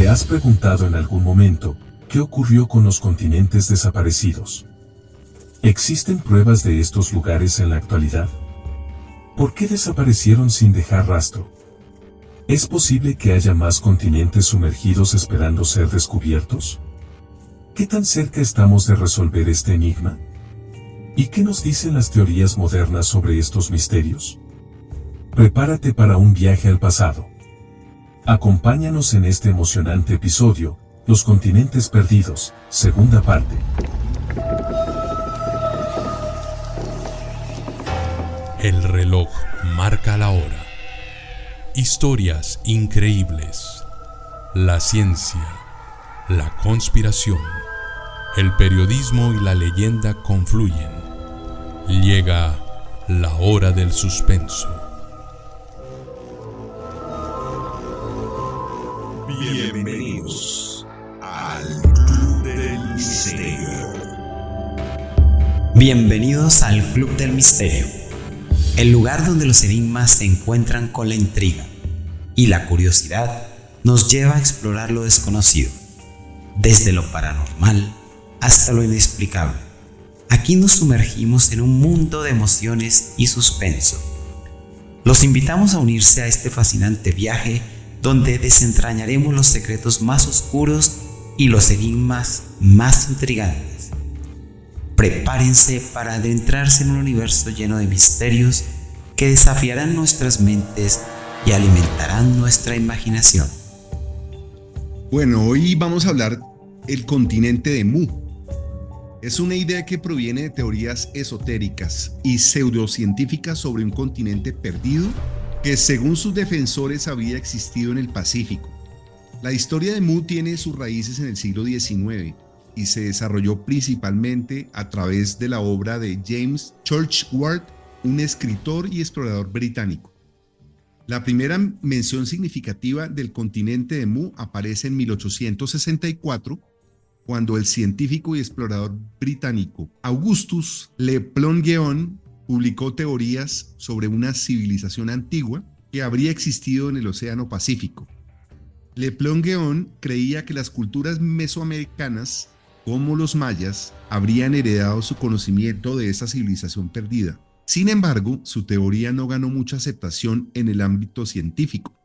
¿Te has preguntado en algún momento qué ocurrió con los continentes desaparecidos? ¿Existen pruebas de estos lugares en la actualidad? ¿Por qué desaparecieron sin dejar rastro? ¿Es posible que haya más continentes sumergidos esperando ser descubiertos? ¿Qué tan cerca estamos de resolver este enigma? ¿Y qué nos dicen las teorías modernas sobre estos misterios? Prepárate para un viaje al pasado. Acompáñanos en este emocionante episodio, Los continentes perdidos, segunda parte. El reloj marca la hora. Historias increíbles. La ciencia, la conspiración, el periodismo y la leyenda confluyen. Llega la hora del suspenso. Bienvenidos al Club del Misterio. Bienvenidos al Club del Misterio, el lugar donde los enigmas se encuentran con la intriga y la curiosidad nos lleva a explorar lo desconocido, desde lo paranormal hasta lo inexplicable. Aquí nos sumergimos en un mundo de emociones y suspenso. Los invitamos a unirse a este fascinante viaje donde desentrañaremos los secretos más oscuros y los enigmas más intrigantes. Prepárense para adentrarse en un universo lleno de misterios que desafiarán nuestras mentes y alimentarán nuestra imaginación. Bueno, hoy vamos a hablar del continente de Mu. Es una idea que proviene de teorías esotéricas y pseudocientíficas sobre un continente perdido que según sus defensores había existido en el Pacífico. La historia de Mu tiene sus raíces en el siglo XIX y se desarrolló principalmente a través de la obra de James Churchward, un escritor y explorador británico. La primera mención significativa del continente de Mu aparece en 1864, cuando el científico y explorador británico Augustus Le Plongeon publicó teorías sobre una civilización antigua que habría existido en el Océano Pacífico. Le Plongeon creía que las culturas mesoamericanas, como los mayas, habrían heredado su conocimiento de esa civilización perdida. Sin embargo, su teoría no ganó mucha aceptación en el ámbito científico.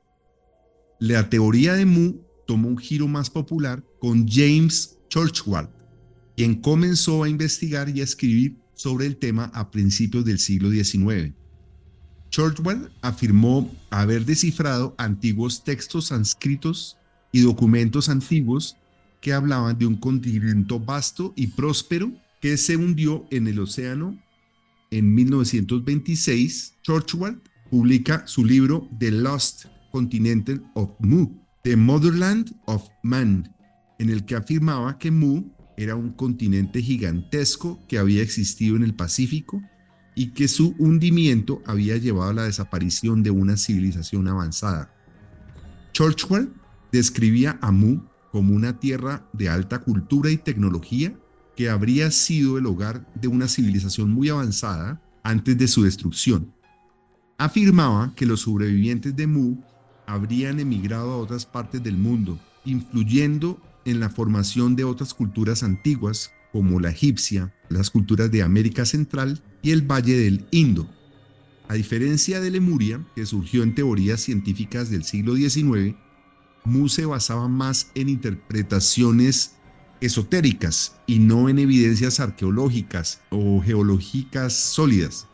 La teoría de Mu tomó un giro más popular con James Churchward, quien comenzó a investigar y a escribir sobre el tema a principios del siglo XIX. Churchward afirmó haber descifrado antiguos textos sánscritos y documentos antiguos que hablaban de un continente vasto y próspero que se hundió en el océano. En 1926, Churchward publica su libro The Lost Continent of Mu, The Motherland of Man, en el que afirmaba que Mu era un continente gigantesco que había existido en el Pacífico y que su hundimiento había llevado a la desaparición de una civilización avanzada. Churchward describía a Mu como una tierra de alta cultura y tecnología que habría sido el hogar de una civilización muy avanzada antes de su destrucción. Afirmaba que los sobrevivientes de Mu habrían emigrado a otras partes del mundo, influyendo en la formación de otras culturas antiguas como la egipcia, las culturas de América Central y el Valle del Indo. A diferencia de Lemuria, que surgió en teorías científicas del siglo XIX, Mu se basaba más en interpretaciones esotéricas y no en evidencias arqueológicas o geológicas sólidas.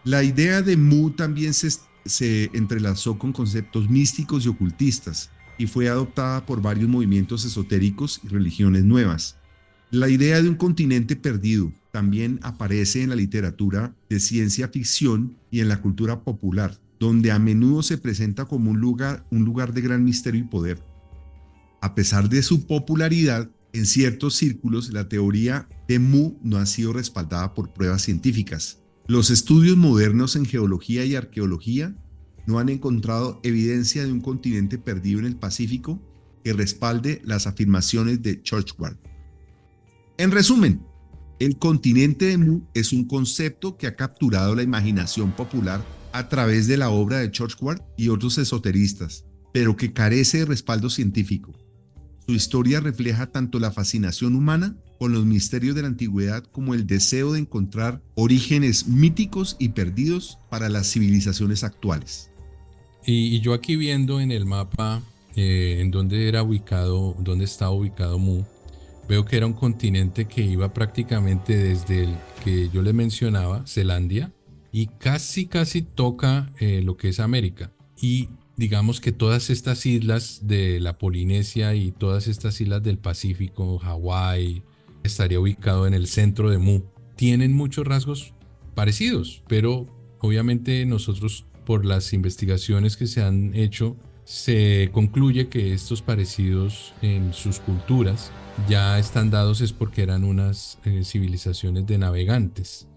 La idea de Mu también se entrelazó con conceptos místicos y ocultistas y fue adoptada por varios movimientos esotéricos y religiones nuevas. La idea de un continente perdido también aparece en la literatura de ciencia ficción y en la cultura popular, donde a menudo se presenta como un lugar de gran misterio y poder. A pesar de su popularidad, en ciertos círculos la teoría de Mu no ha sido respaldada por pruebas científicas. Los estudios modernos en geología y arqueología no han encontrado evidencia de un continente perdido en el Pacífico que respalde las afirmaciones de Churchward. En resumen, el continente de Mu es un concepto que ha capturado la imaginación popular a través de la obra de Churchward y otros esoteristas, pero que carece de respaldo científico. Su historia refleja tanto la fascinación humana con los misterios de la antigüedad como el deseo de encontrar orígenes míticos y perdidos para las civilizaciones actuales. Y yo aquí viendo en el mapa en dónde era ubicado, dónde estaba ubicado Mu, veo que era un continente que iba prácticamente desde el que yo le mencionaba, Zelandia, y casi toca lo que es América. Y digamos que todas estas islas de la Polinesia y todas estas islas del Pacífico, Hawái, estaría ubicado en el centro de Mu. Tienen muchos rasgos parecidos, pero obviamente nosotros, por las investigaciones que se han hecho, se concluye que estos parecidos en sus culturas ya están dados es porque eran unas civilizaciones de navegantes.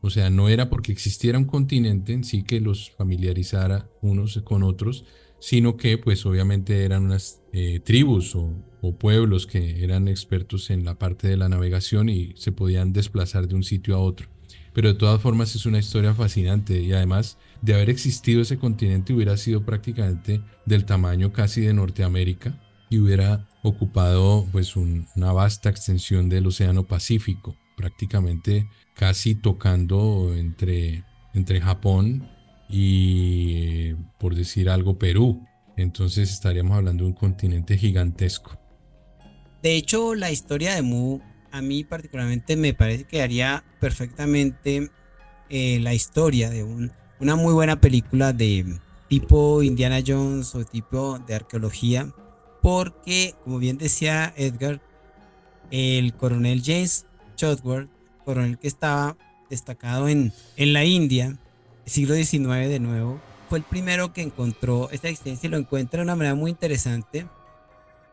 O sea, no era porque existiera un continente en sí que los familiarizara unos con otros, sino que pues obviamente eran unas tribus o pueblos que eran expertos en la parte de la navegación y se podían desplazar de un sitio a otro. Pero de todas formas es una historia fascinante y además de haber existido ese continente hubiera sido prácticamente del tamaño casi de Norteamérica y hubiera ocupado pues una vasta extensión del Océano Pacífico, prácticamente casi tocando entre Japón y, por decir algo, Perú. Entonces estaríamos hablando de un continente gigantesco. De hecho, la historia de Mu a mí particularmente me parece que haría perfectamente la historia de una muy buena película de tipo Indiana Jones o tipo de arqueología, porque como bien decía Edgar, el coronel James Chatsworth, coronel que estaba destacado en la India, siglo XIX de nuevo, fue el primero que encontró esta existencia y lo encuentra de una manera muy interesante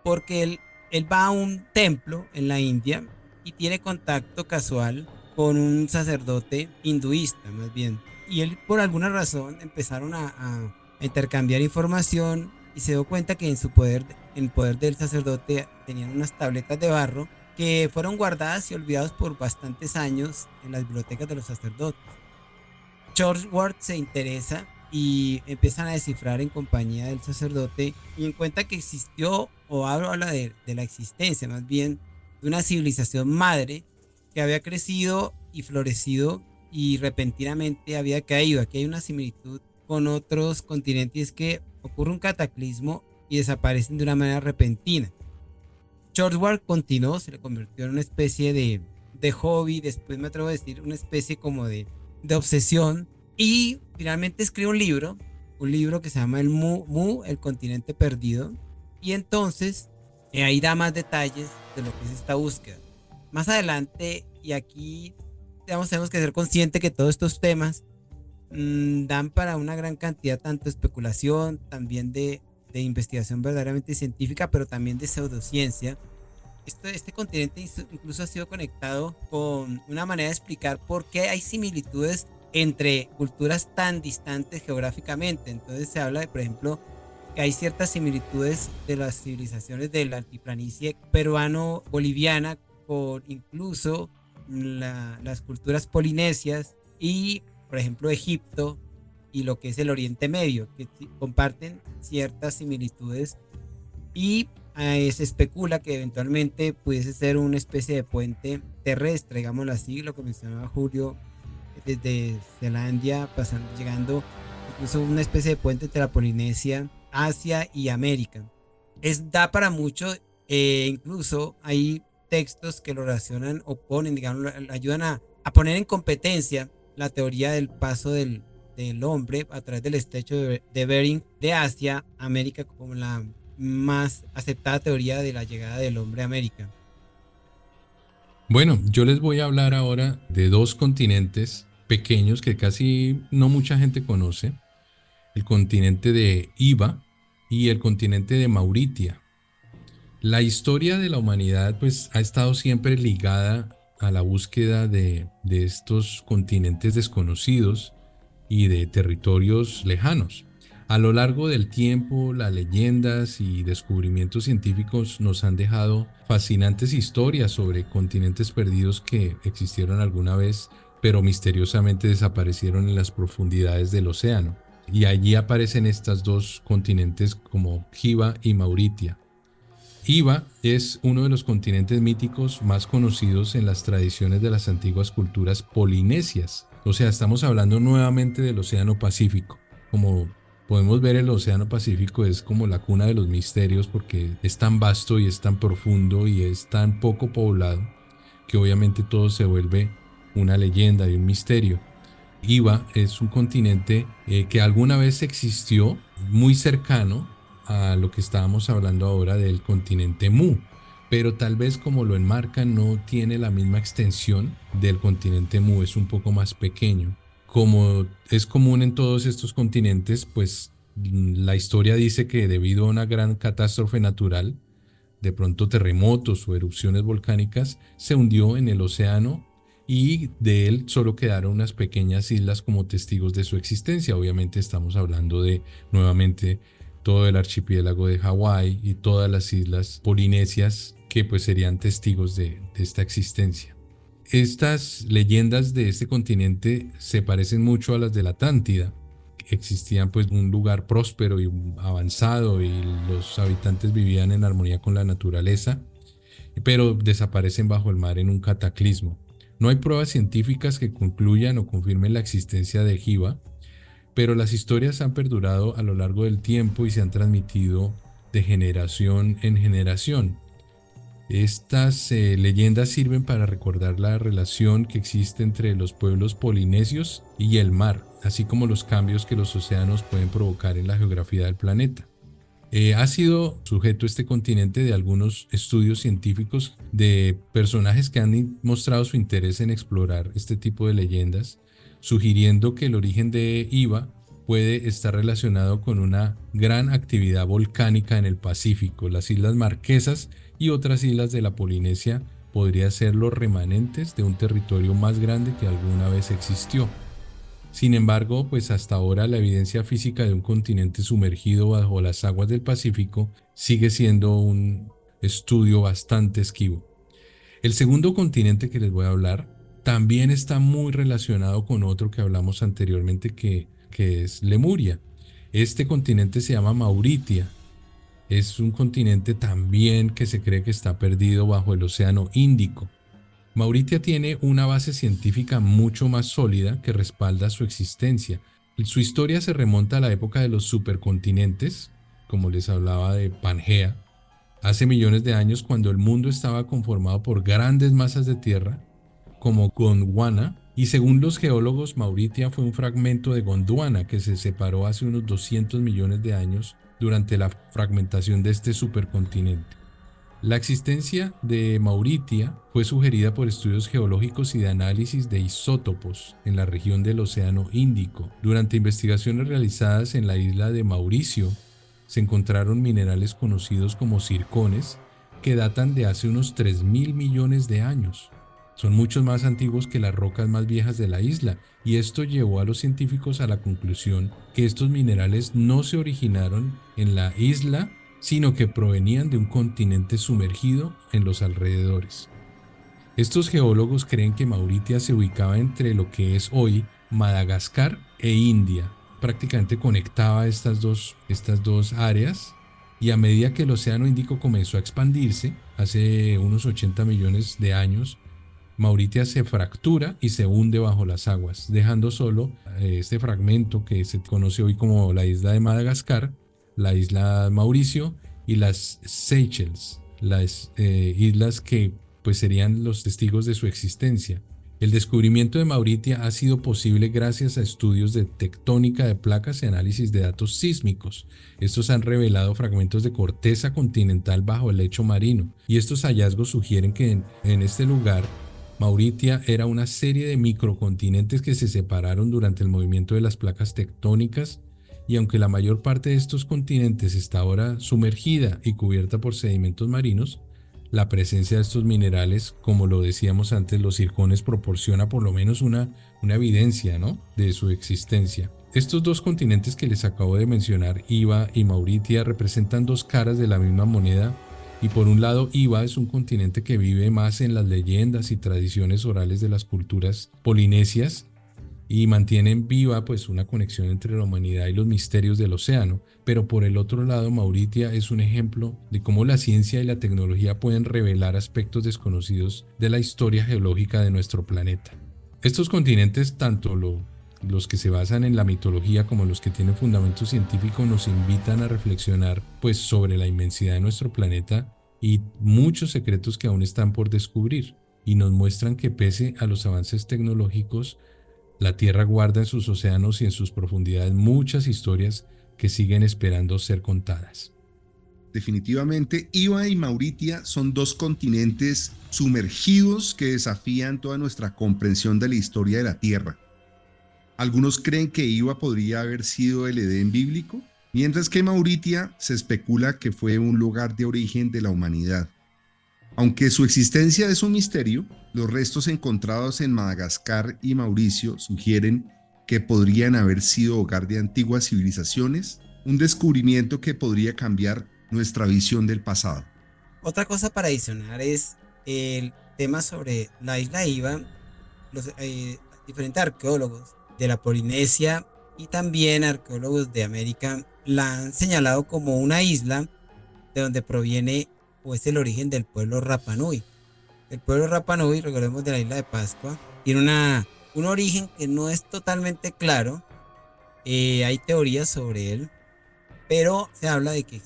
porque él va a un templo en la India y tiene contacto casual con un sacerdote hinduista más bien, y él por alguna razón empezaron a intercambiar información y se dio cuenta que en el poder del sacerdote tenían unas tabletas de barro que fueron guardadas y olvidadas por bastantes años en las bibliotecas de los sacerdotes. Chatsworth se interesa y empiezan a descifrar en compañía del sacerdote y encuentra que existió, o habla de la existencia más bien, de una civilización madre que había crecido y florecido y repentinamente había caído. Aquí hay una similitud con otros continentes, que ocurre un cataclismo y desaparecen de una manera repentina. Chatsworth continuó, se le convirtió en una especie de hobby, después me atrevo a decir una especie como de obsesión, y finalmente escribe un libro que se llama el Mu, el continente perdido, y entonces ahí da más detalles de lo que es esta búsqueda. Más adelante, y aquí digamos, tenemos que ser conscientes que todos estos temas dan para una gran cantidad tanto de especulación, también de investigación verdaderamente científica, pero también de pseudociencia. Este continente incluso ha sido conectado con una manera de explicar por qué hay similitudes entre culturas tan distantes geográficamente. Entonces se habla de, por ejemplo, que hay ciertas similitudes de las civilizaciones de la altiplanicie peruano-boliviana con incluso las culturas polinesias y, por ejemplo, Egipto y lo que es el Oriente Medio, que comparten ciertas similitudes, y se especula que eventualmente pudiese ser una especie de puente terrestre, digámoslo así, lo que mencionaba Julio, desde Zelandia llegando incluso una especie de puente entre la Polinesia, Asia y América. Da para mucho, incluso hay textos que lo relacionan o ponen, digamos, ayudan a poner en competencia la teoría del paso del hombre a través del estrecho de Bering de Asia a América como la más aceptada teoría de la llegada del hombre a América. Bueno, yo les voy a hablar ahora de dos continentes pequeños que casi no mucha gente conoce: el continente de Hiva y el continente de Mauritia. La historia de la humanidad pues ha estado siempre ligada a la búsqueda de estos continentes desconocidos y de territorios lejanos. A lo largo del tiempo, las leyendas y descubrimientos científicos nos han dejado fascinantes historias sobre continentes perdidos que existieron alguna vez, pero misteriosamente desaparecieron en las profundidades del océano. Y allí aparecen estos dos continentes como Hiva y Mauritia. Iva es uno de los continentes míticos más conocidos en las tradiciones de las antiguas culturas polinesias. O sea, estamos hablando nuevamente del Océano Pacífico. Como podemos ver, el Océano Pacífico es como la cuna de los misterios porque es tan vasto y es tan profundo y es tan poco poblado que obviamente todo se vuelve una leyenda y un misterio. Iva es un continente que alguna vez existió muy cercano a lo que estábamos hablando ahora del continente Mu, pero tal vez como lo enmarcan no tiene la misma extensión del continente Mu, es un poco más pequeño. Como es común en todos estos continentes, pues la historia dice que debido a una gran catástrofe natural, de pronto terremotos o erupciones volcánicas, se hundió en el océano y de él solo quedaron unas pequeñas islas como testigos de su existencia. Obviamente estamos hablando de nuevamente todo el archipiélago de Hawái y todas las islas polinesias que pues serían testigos de esta existencia. Estas leyendas de este continente se parecen mucho a las de la Atlántida. Existían pues un lugar próspero y avanzado y los habitantes vivían en armonía con la naturaleza, pero desaparecen bajo el mar en un cataclismo. No hay pruebas científicas que concluyan o confirmen la existencia de Hiva, pero las historias han perdurado a lo largo del tiempo y se han transmitido de generación en generación. Estas leyendas sirven para recordar la relación que existe entre los pueblos polinesios y el mar, así como los cambios que los océanos pueden provocar en la geografía del planeta. Ha sido sujeto este continente de algunos estudios científicos de personajes que han mostrado su interés en explorar este tipo de leyendas, sugiriendo que el origen de Iva puede estar relacionado con una gran actividad volcánica en el Pacífico. Las Islas Marquesas y otras islas de la Polinesia podrían ser los remanentes de un territorio más grande que alguna vez existió. Sin embargo, pues hasta ahora la evidencia física de un continente sumergido bajo las aguas del Pacífico sigue siendo un estudio bastante esquivo. El segundo continente que les voy a hablar también está muy relacionado con otro que hablamos anteriormente que es Lemuria. Este continente se llama Mauritia. Es un continente también que se cree que está perdido bajo el Océano Índico. Mauritia tiene una base científica mucho más sólida que respalda su existencia. Su historia se remonta a la época de los supercontinentes, como les hablaba de Pangea, hace millones de años cuando el mundo estaba conformado por grandes masas de tierra, como Gondwana, y según los geólogos, Mauritia fue un fragmento de Gondwana que se separó hace unos 200 millones de años durante la fragmentación de este supercontinente. La existencia de Mauritia fue sugerida por estudios geológicos y de análisis de isótopos en la región del Océano Índico. Durante investigaciones realizadas en la isla de Mauricio, se encontraron minerales conocidos como zircones que datan de hace unos 3.000 millones de años. Son mucho más antiguos que las rocas más viejas de la isla, y esto llevó a los científicos a la conclusión que estos minerales no se originaron en la isla, sino que provenían de un continente sumergido en los alrededores. Estos geólogos creen que Mauritia se ubicaba entre lo que es hoy Madagascar e India. Prácticamente conectaba estas dos áreas, y a medida que el Océano Índico comenzó a expandirse, hace unos 80 millones de años, Mauritia se fractura y se hunde bajo las aguas, dejando solo este fragmento que se conoce hoy como la isla de Madagascar, la isla Mauricio y las Seychelles, las islas que pues serían los testigos de su existencia. El descubrimiento de Mauritia ha sido posible gracias a estudios de tectónica de placas y análisis de datos sísmicos. Estos han revelado fragmentos de corteza continental bajo el lecho marino, y estos hallazgos sugieren que en este lugar Mauritia era una serie de microcontinentes que se separaron durante el movimiento de las placas tectónicas, y aunque la mayor parte de estos continentes está ahora sumergida y cubierta por sedimentos marinos, la presencia de estos minerales, como lo decíamos antes, los zircones, proporciona por lo menos una evidencia, ¿no?, de su existencia. Estos dos continentes que les acabo de mencionar, Iva y Mauritia, representan dos caras de la misma moneda. Y por un lado, Iva es un continente que vive más en las leyendas y tradiciones orales de las culturas polinesias, y mantienen viva pues una conexión entre la humanidad y los misterios del océano. Pero por el otro lado, Mauritia es un ejemplo de cómo la ciencia y la tecnología pueden revelar aspectos desconocidos de la historia geológica de nuestro planeta. Estos continentes, tanto los que se basan en la mitología como los que tienen fundamento científico, nos invitan a reflexionar pues sobre la inmensidad de nuestro planeta y muchos secretos que aún están por descubrir, y nos muestran que pese a los avances tecnológicos, la Tierra guarda en sus océanos y en sus profundidades muchas historias que siguen esperando ser contadas. Definitivamente, Iva y Mauritia son dos continentes sumergidos que desafían toda nuestra comprensión de la historia de la Tierra. Algunos creen que Iva podría haber sido el Edén bíblico, mientras que Mauritia se especula que fue un lugar de origen de la humanidad. Aunque su existencia es un misterio, los restos encontrados en Madagascar y Mauricio sugieren que podrían haber sido hogar de antiguas civilizaciones, un descubrimiento que podría cambiar nuestra visión del pasado. Otra cosa para adicionar es el tema sobre la isla Iva. Los diferentes arqueólogos de la Polinesia y también arqueólogos de América la han señalado como una isla de donde proviene o es el origen del pueblo Rapa Nui. El pueblo Rapa Nui, recordemos, de la isla de Pascua, tiene un origen que no es totalmente claro. Hay teorías sobre él, pero se habla de que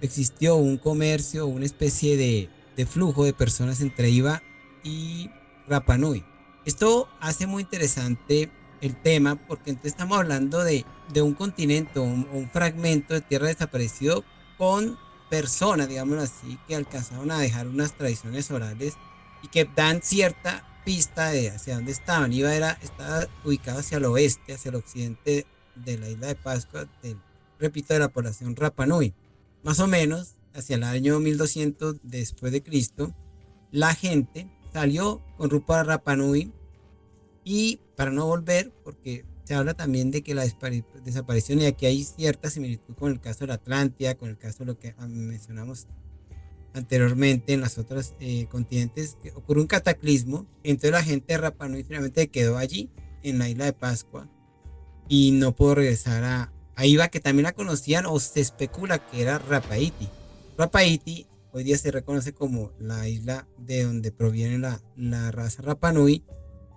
existió un comercio, una especie de flujo de personas entre Iva y Rapa Nui. Esto hace muy interesante el tema porque entonces estamos hablando de un continente o un fragmento de tierra desaparecido con personas, digámoslo así, que alcanzaron a dejar unas tradiciones orales y que dan cierta pista de hacia dónde estaban. Estaba ubicado hacia el oeste, hacia el occidente de la isla de Pascua, repito, de la población Rapa Nui. Más o menos hacia el año 1200 después de Cristo, la gente salió con rumbo a Rapa Nui y para no volver, porque se habla también de que la desaparición, y aquí hay cierta similitud con el caso de la Atlántida, con el caso de lo que mencionamos anteriormente en los otros continentes, que ocurrió un cataclismo, entonces la gente de Rapa Nui finalmente quedó allí, en la isla de Pascua, y no pudo regresar a Iva, que también la conocían o se especula que era Rapaiti. Rapaiti hoy día se reconoce como la isla de donde proviene la raza Rapa Nui,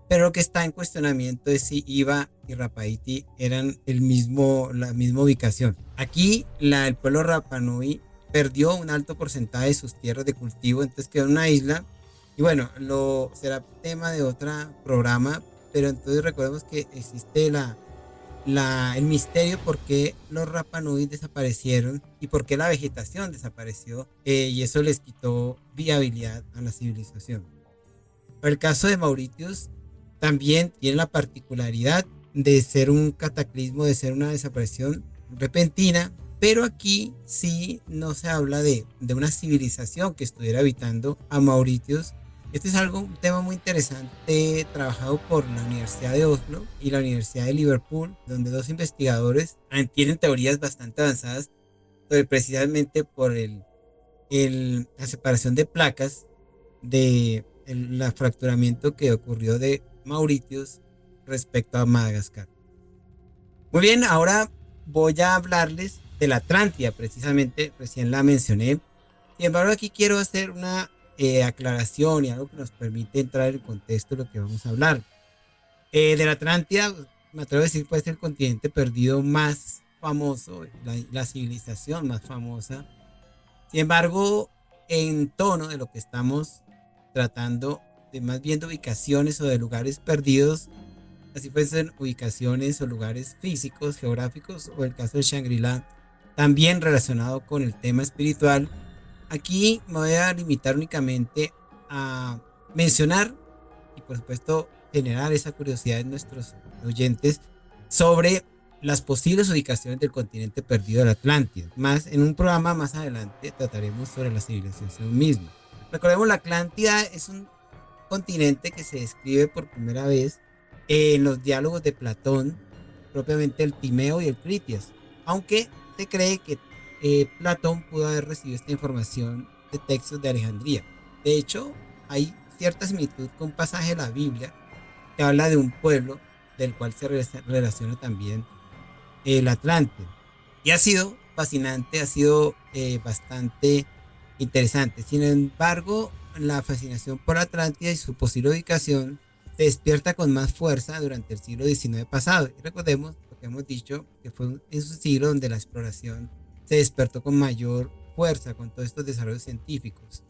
pero lo que está en cuestionamiento es si Iva y Rapaiti eran la misma ubicación. Aquí el pueblo Rapa Nui perdió un alto porcentaje de sus tierras de cultivo, entonces quedó en una isla. Y bueno, será tema de otro programa, pero entonces recordemos que existe el misterio por qué los Rapa Nui desaparecieron y por qué la vegetación desapareció, y eso les quitó viabilidad a la civilización. El caso de Mauritius también tiene la particularidad de ser un cataclismo, de ser una desaparición repentina, pero aquí sí no se habla de una civilización que estuviera habitando a Mauritius. Este es un tema muy interesante trabajado por la Universidad de Oslo y la Universidad de Liverpool, donde dos investigadores tienen teorías bastante avanzadas sobre precisamente por la separación de placas de el fracturamiento que ocurrió de Mauritius respecto a Madagascar. Muy bien, ahora voy a hablarles de la Atlántida, precisamente, recién la mencioné. Sin embargo, aquí quiero hacer una aclaración y algo que nos permite entrar en el contexto de lo que vamos a hablar. De la Atlántida, me atrevo a decir, puede ser el continente perdido más famoso, la civilización más famosa. Sin embargo, en tono de lo que estamos tratando, de más bien de ubicaciones o de lugares perdidos, así fuesen ubicaciones o lugares físicos, geográficos, o el caso de Shangri-La, también relacionado con el tema espiritual. Aquí me voy a limitar únicamente a mencionar y por supuesto generar esa curiosidad en nuestros oyentes sobre las posibles ubicaciones del continente perdido de la Atlántida. Más en un programa más adelante trataremos sobre la civilización misma. Recordemos, la Atlántida es un continente que se describe por primera vez en los diálogos de Platón, propiamente el Timeo y el Critias, aunque se cree que Platón pudo haber recibido esta información de textos de Alejandría. De hecho, hay cierta similitud con un pasaje de la Biblia que habla de un pueblo del cual se relaciona también el Atlante. Y ha sido fascinante, ha sido bastante interesante. Sin embargo, la fascinación por Atlántida y su posible ubicación se despierta con más fuerza durante el siglo XIX pasado. Y recordemos lo que hemos dicho, que fue en su siglo donde la exploración se despertó con mayor fuerza con todos estos desarrollos científicos.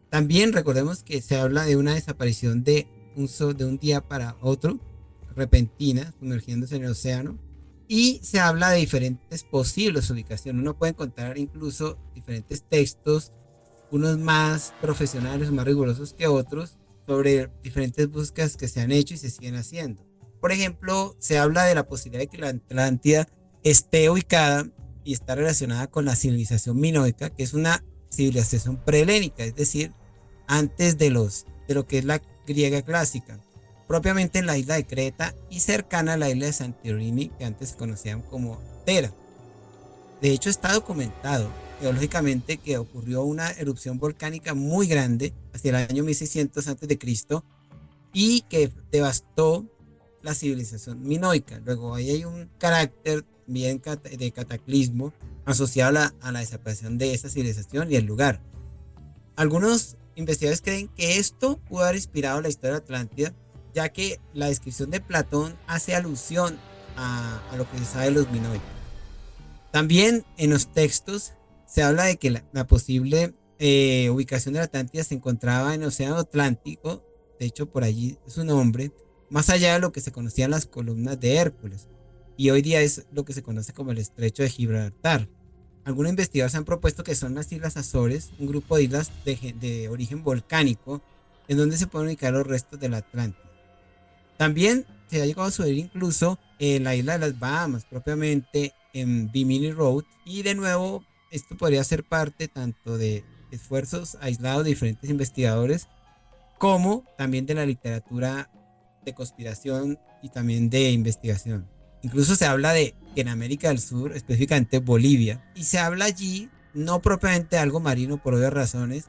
También recordemos que se habla de una desaparición de un día para otro, repentina, sumergiéndose en el océano. Y se habla de diferentes posibles ubicaciones. Uno puede encontrar incluso diferentes textos, unos más profesionales, más rigurosos que otros, sobre diferentes búsquedas que se han hecho y se siguen haciendo. Por ejemplo, se habla de la posibilidad de que la Atlántida esté ubicada y está relacionada con la civilización minoica, que es una civilización prehelénica, es decir, antes de lo que es la griega clásica, propiamente en la isla de Creta y cercana a la isla de Santorini, que antes se conocían como Tera. De hecho, está documentado geológicamente que ocurrió una erupción volcánica muy grande hacia el año 1600 a.C. y que devastó la civilización minoica. Luego ahí hay un carácter bien de cataclismo asociado a la desaparición de esa civilización y el lugar. Algunos investigadores creen que esto pudo haber inspirado la historia de Atlántida, ya que la descripción de Platón hace alusión a lo que se sabe de los minoicos. También en los textos se habla de que la posible ubicación de la Atlántida se encontraba en el Océano Atlántico, de hecho por allí es su nombre, más allá de lo que se conocían las columnas de Hércules, y hoy día es lo que se conoce como el Estrecho de Gibraltar. Algunos investigadores han propuesto que son las Islas Azores, un grupo de islas de origen volcánico, en donde se pueden ubicar los restos de la Atlántida. También se ha llegado a subir incluso en la isla de las Bahamas, propiamente en Bimini Road, y de nuevo esto podría ser parte tanto de esfuerzos aislados de diferentes investigadores, como también de la literatura de conspiración y también de investigación. Incluso se habla de que en América del Sur, específicamente Bolivia, y se habla allí no propiamente de algo marino por obvias razones,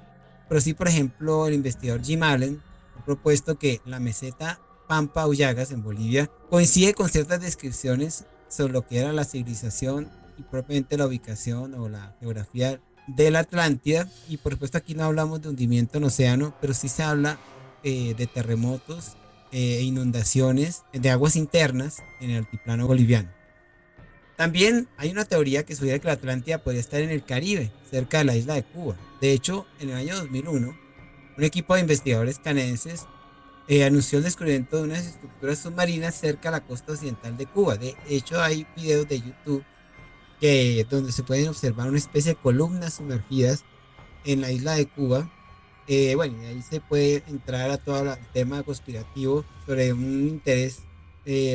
pero sí, por ejemplo, el investigador Jim Allen ha propuesto que la meseta Pampa Ullagas en Bolivia coincide con ciertas descripciones sobre lo que era la civilización y propiamente la ubicación o la geografía de la Atlántida. Y por supuesto aquí no hablamos de hundimiento en océano, pero sí se habla de terremotos e inundaciones de aguas internas en el altiplano boliviano. También hay una teoría que sugiere que la Atlántida podría estar en el Caribe, cerca de la isla de Cuba. De hecho, en el año 2001, un equipo de investigadores canadienses anunció el descubrimiento de unas estructuras submarinas cerca a la costa occidental de Cuba. De hecho, hay videos de YouTube donde se pueden observar una especie de columnas sumergidas en la isla de Cuba. Bueno, ahí se puede entrar a todo el tema conspirativo sobre un interés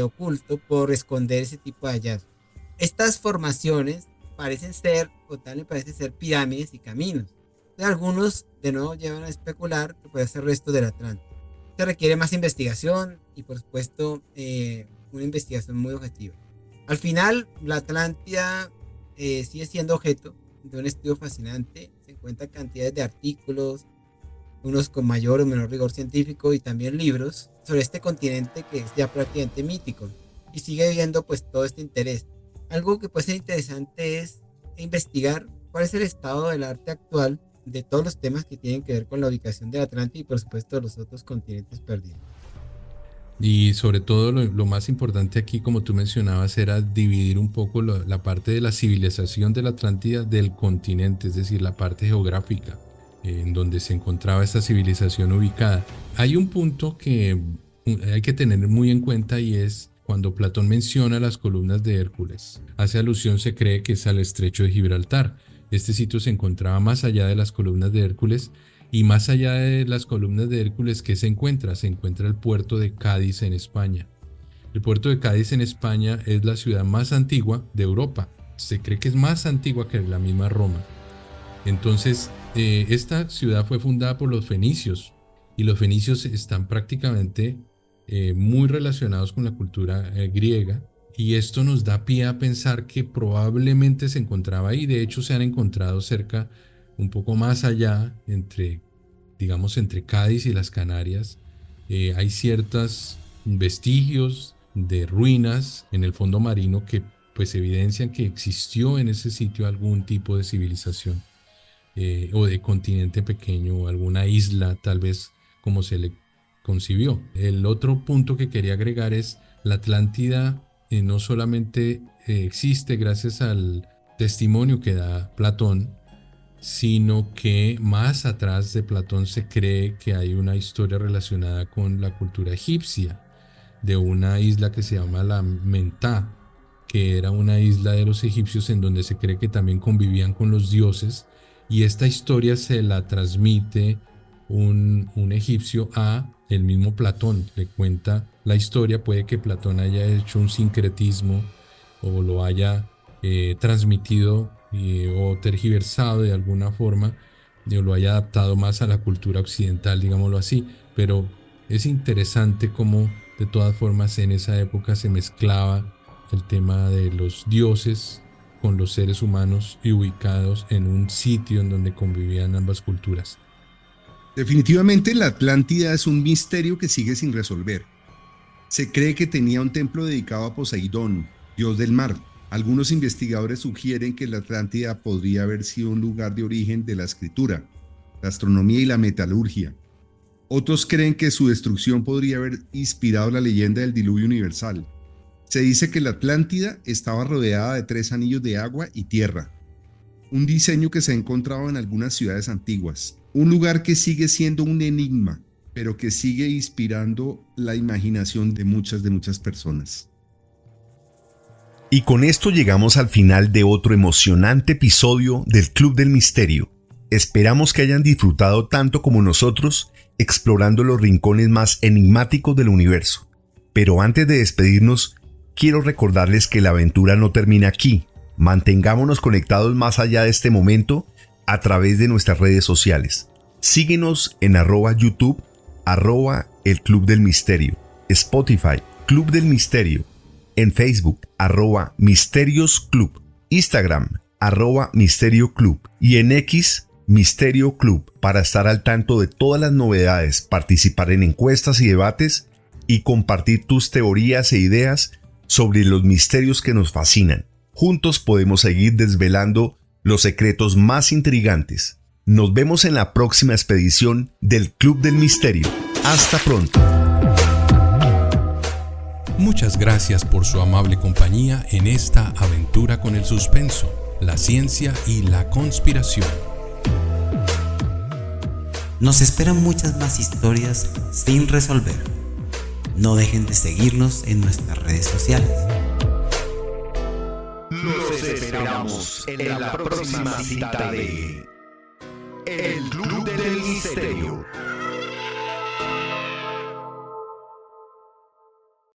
oculto por esconder ese tipo de hallazgos. Estas formaciones parecen ser, o tal vez parecen ser pirámides y caminos. Algunos, de nuevo, llevan a especular que puede ser resto del Atlántico. Se requiere más investigación y, por supuesto, una investigación muy objetiva. Al final, la Atlántida sigue siendo objeto de un estudio fascinante. Se encuentran cantidades de artículos, unos con mayor o menor rigor científico, y también libros sobre este continente que es ya prácticamente mítico y sigue viendo pues todo este interés. Algo que puede ser interesante es investigar cuál es el estado del arte actual de todos los temas que tienen que ver con la ubicación del Atlántico y por supuesto de los otros continentes perdidos. Y sobre todo lo más importante aquí, como tú mencionabas, era dividir un poco la parte de la civilización de la Atlántida del continente, es decir, la parte geográfica en donde se encontraba esta civilización ubicada. Hay un punto que hay que tener muy en cuenta, y es cuando Platón menciona las columnas de Hércules. Hace alusión, se cree, que es al Estrecho de Gibraltar. Este sitio se encontraba más allá de las columnas de Hércules, y más allá de las columnas de Hércules, ¿qué se encuentra? Se encuentra el puerto de Cádiz en España. El puerto de Cádiz en España es la ciudad más antigua de Europa. Se cree que es más antigua que la misma Roma. Entonces, esta ciudad fue fundada por los fenicios, y los fenicios están prácticamente muy relacionados con la cultura griega, y esto nos da pie a pensar que probablemente se encontraba ahí. De hecho, se han encontrado cerca, un poco más allá, entre Cádiz y las Canarias, hay ciertos vestigios de ruinas en el fondo marino que pues evidencian que existió en ese sitio algún tipo de civilización o de continente pequeño o alguna isla tal vez como se le concibió. El otro punto que quería agregar es la Atlántida no solamente existe gracias al testimonio que da Platón, sino que más atrás de Platón se cree que hay una historia relacionada con la cultura egipcia, de una isla que se llama la Mentá, que era una isla de los egipcios en donde se cree que también convivían con los dioses, y esta historia se la transmite un egipcio a el mismo Platón. Le cuenta la historia, puede que Platón haya hecho un sincretismo o lo haya transmitido o tergiversado de alguna forma, o lo haya adaptado más a la cultura occidental, digámoslo así, pero es interesante cómo de todas formas en esa época se mezclaba el tema de los dioses con los seres humanos y ubicados en un sitio en donde convivían ambas culturas. Definitivamente la Atlántida es un misterio que sigue sin resolver. Se cree que tenía un templo dedicado a Poseidón, dios del mar. Algunos investigadores sugieren que la Atlántida podría haber sido un lugar de origen de la escritura, la astronomía y la metalurgia. Otros creen que su destrucción podría haber inspirado la leyenda del diluvio universal. Se dice que la Atlántida estaba rodeada de 3 anillos de agua y tierra, un diseño que se ha encontrado en algunas ciudades antiguas. Un lugar que sigue siendo un enigma, pero que sigue inspirando la imaginación de muchas personas. Y con esto llegamos al final de otro emocionante episodio del Club del Misterio. Esperamos que hayan disfrutado tanto como nosotros explorando los rincones más enigmáticos del universo. Pero antes de despedirnos, quiero recordarles que la aventura no termina aquí. Mantengámonos conectados más allá de este momento a través de nuestras redes sociales. Síguenos en @YouTube, @El Club del Misterio, Spotify, Club del Misterio, en Facebook, @Misterios Club, Instagram, @Misterio Club y en X, Misterio Club, para estar al tanto de todas las novedades, participar en encuestas y debates y compartir tus teorías e ideas sobre los misterios que nos fascinan. Juntos podemos seguir desvelando los secretos más intrigantes. Nos vemos en la próxima expedición del Club del Misterio. Hasta pronto. Muchas gracias por su amable compañía en esta aventura con el suspenso, la ciencia y la conspiración. Nos esperan muchas más historias sin resolver. No dejen de seguirnos en nuestras redes sociales. Los esperamos en la próxima cita de El Club del Misterio.